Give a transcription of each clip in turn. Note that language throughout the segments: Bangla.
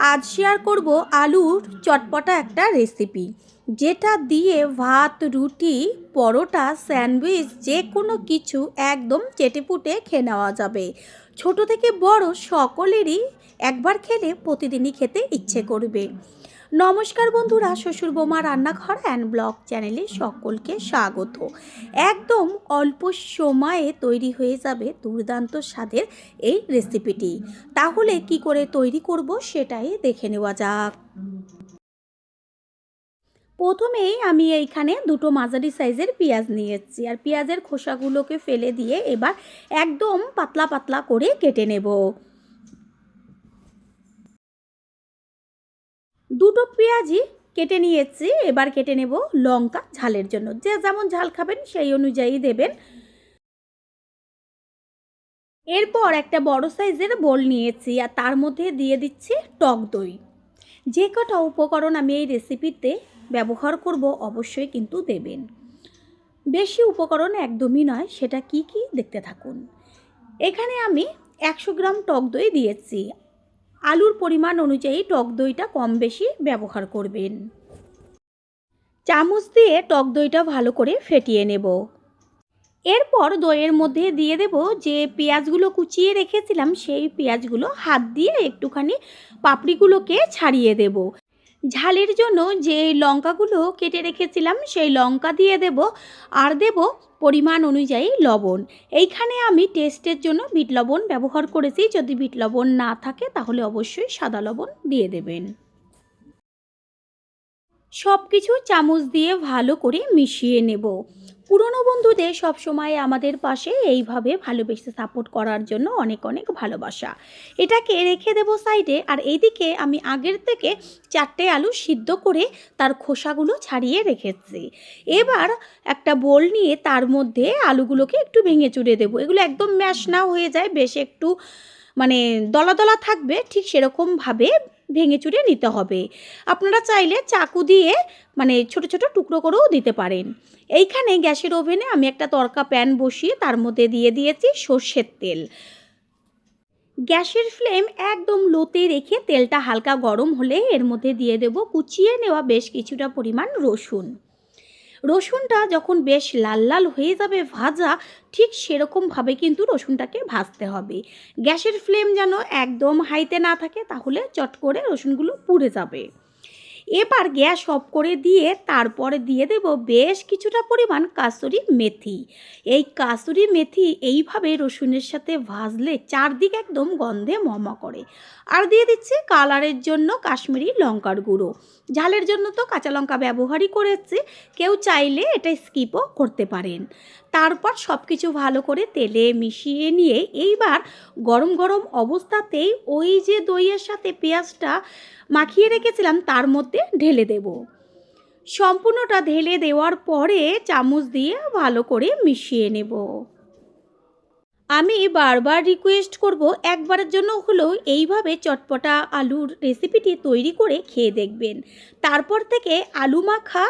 আজ শেয়ার করব আলুর চটপটা একটা রেসিপি, যেটা দিয়ে ভাত, রুটি, পরোটা, স্যান্ডউইচ যে কোনো কিছু একদম চেটেপুটে খেয়ে নেওয়া যাবে। ছোট থেকে বড় সকলেরই একবার খেলে প্রতিদিনই খেতে ইচ্ছে করবে। নমস্কার বন্ধুরা, শ্বশুর বৌমা রান্নাঘর অ্যান্ড ব্লগ চ্যানেলে সকলকে স্বাগত। একদম অল্প সময়ে তৈরি হয়ে যাবে দুর্দান্ত স্বাদের এই রেসিপিটি। তাহলে কি করে তৈরি করব সেটাই দেখে নেওয়া যাক। প্রথমেই আমি এইখানে দুটো মাঝারি সাইজের পেঁয়াজ নিয়েছি, আর পেঁয়াজের খোসাগুলোকে ফেলে দিয়ে এবার একদম পাতলা পাতলা করে কেটে নেব। দুটো পেঁয়াজই কেটে নিয়েছি, এবার কেটে নেব লঙ্কা ঝালের জন্য। যে যেমন ঝাল খাবেন সেই অনুযায়ী দেবেন। এরপর একটা বড় সাইজের বোল নিয়েছি, আর তার মধ্যে দিয়ে দিচ্ছি টক দই। যে কটা উপকরণ আমি এই রেসিপিতে ব্যবহার করব অবশ্যই কিন্তু দেবেন। বেশি উপকরণ একদমই নয়, সেটা কি কি দেখতে থাকুন। এখানে আমি 100 গ্রাম টক দই দিয়েছি। আলুর পরিমাণ অনুযায়ী টক দইটা কম বেশি ব্যবহার করবেন। চামচ দিয়ে টক দইটা ভালো করে ফেটিয়ে নেব। এরপর দইয়ের মধ্যে দিয়ে দেব যে পেঁয়াজগুলো কুচিয়ে রেখেছিলাম, সেই পেঁয়াজগুলো হাত দিয়ে একটুখানি পাপড়িগুলোকে ছাড়িয়ে দেব। ঝালের জন্য যে লঙ্কাগুলো কেটে রেখেছিলাম সেই লঙ্কা দিয়ে দেব, আর দেব পরিমাণ অনুযায়ী লবণ। এইখানে আমি টেস্টের জন্য বিট লবণ ব্যবহার করেছি। যদি বিট লবণ না থাকে তাহলে অবশ্যই সাদা লবণ দিয়ে দেবেন। সব কিছু চামচ দিয়ে ভালো করে মিশিয়ে নেব। পুরনো বন্ধুদের সবসময় আমাদের পাশে এইভাবে ভালোবেসে সাপোর্ট করার জন্য অনেক অনেক ভালোবাসা। এটাকে রেখে দেব সাইডে। আর এইদিকে আমি আগের থেকে 4টে আলু সিদ্ধ করে তার খোসাগুলো ছাড়িয়ে রেখেছি। এবার একটা বোল নিয়ে তার মধ্যে আলুগুলোকে একটু ভেঙে চুড়ে দেবো। এগুলো একদম ম্যাশ না হয়ে যায়, বেশ একটু দলা দলা থাকবে, ঠিক সেরকমভাবে ভেঙে চুড়ে নিতে হবে। আপনারা চাইলে চাকু দিয়ে ছোট ছোট টুকরো করেও দিতে পারেন। এইখানে গ্যাসের ওভেনে আমি একটা তড়কা প্যান বসিয়ে তার মধ্যে দিয়ে দিয়েছি সর্ষের তেল। গ্যাসের ফ্লেম একদম লোতে রেখে তেলটা হালকা গরম হলে এর মধ্যে দিয়ে দেব কুচিয়ে নেওয়া বেশ কিছুটা পরিমাণ রসুন। রসুনটা যখন বেশ লাল লাল হয়ে যাবে ভাজা, ঠিক সেরকমভাবে কিন্তু রসুনটাকে ভাজতে হবে। গ্যাসের ফ্লেম যেন একদম হাইতে না থাকে, তাহলে চট করে রসুনগুলো পুড়ে যাবে। এবার গ্যাস অফ করে দিয়ে তারপরে দিয়ে দেব বেশ কিছুটা পরিমাণ কাসুরি মেথি। এই কাসুরি মেথি এইভাবে রসুনের সাথে ভাজলে চারদিক একদম গন্ধে মমা করে। আর দিয়ে দিচ্ছি কালারের জন্য কাশ্মীরি লঙ্কার গুঁড়ো। ঝালের জন্য তো কাঁচা লঙ্কা ব্যবহারই করেছি, কেউ চাইলে এটা স্কিপও করতে পারেন। তারপর সব কিছু ভালো করে তেলে মিশিয়ে নিয়ে এইবার গরম গরম অবস্থাতেই ওই যে দইয়ের সাথে পেঁয়াজটা মাখিয়ে রেখেছিলাম তার মধ্যে ঢেলে দেব। সম্পূর্ণটা ঢেলে দেওয়ার পরে চামচ দিয়ে ভালো করে মিশিয়ে নেব। আমি বারবার রিকোয়েস্ট করব, একবারের জন্য হলেও এইভাবে চটপটা আলুর রেসিপিটি তৈরি করে খেয়ে দেখবেন। তারপর থেকে আলু মাখা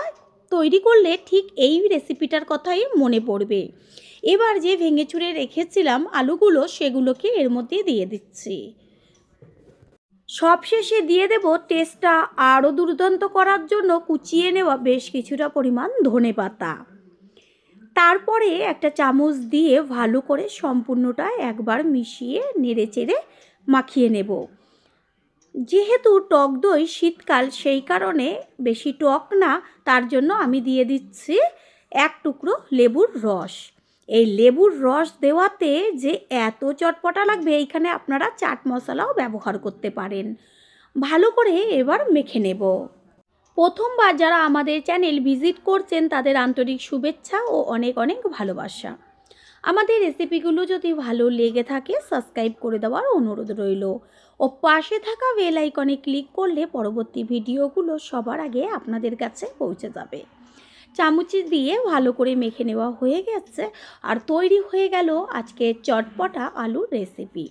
তৈরি করলে ঠিক এই রেসিপিটার কথাই মনে পড়বে। এবার যে ভেঙে চুড়ে রেখেছিলাম আলুগুলো, সেগুলোকে এর মধ্যে দিয়ে দিচ্ছি। সবশেষে দিয়ে দেব টেস্টটা আরও দুর্দান্ত করার জন্য কুচিয়ে নেওয়া বেশ কিছুটা পরিমাণ ধনেপাতা। তারপরে একটা চামচ দিয়ে ভালো করে সম্পূর্ণটা একবার মিশিয়ে নেড়েচেড়ে মাখিয়ে নেব। যেহেতু টক দই শীতকাল, সেই কারণে বেশি টক না, তার জন্য আমি দিয়ে দিচ্ছি 1 টুকরো লেবুর রস। এই লেবুর রস দেওয়াতে যে এত চটপটা লাগবে, এইখানে আপনারা চাট মশলাও ব্যবহার করতে পারেন। ভালো করে এবার মেখে নেব। প্রথমবার যারা আমাদের চ্যানেল ভিজিট করছেন তাদের আন্তরিক শুভেচ্ছা ও অনেক অনেক ভালোবাসা। আমাদের রেসিপিগুলো যদি ভালো লেগে থাকে সাবস্ক্রাইব করে দেওয়ার অনুরোধ রইল, ও পাশে থাকা বেল আইকনে ক্লিক করলে পরবর্তী ভিডিওগুলো সবার আগে আপনাদের কাছে পৌঁছে যাবে। চামচি দিয়ে ভালো করে মেখে নেওয়া হয়ে গেছে, আর তৈরি হয়ে গেল আজকে চটপটা আলুর রেসিপি।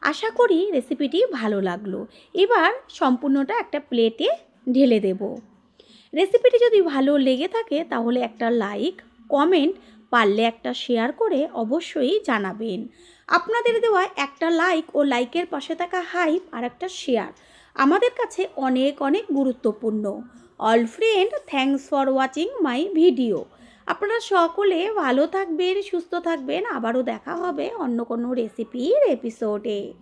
আশা করি রেসিপিটি ভালো লাগলো। এবার সম্পূর্ণটা একটা প্লেটে ঢেলে দেব। রেসিপিটি যদি ভালো লেগে থাকে তাহলে একটা লাইক, কমেন্ট, পারলে একটা শেয়ার করে অবশ্যই জানাবেন। আপনাদের দেওয়া একটা লাইক ও লাইকের পাশে থাকা হাইপ আর একটা শেয়ার আমাদের কাছে অনেক অনেক গুরুত্বপূর্ণ। All friend, thanks for watching my video. আপনারা সকলে ভালো থাকবেন, সুস্থ থাকবেন। আবারও দেখা হবে অন্য কোনো রেসিপির এপিসোডে।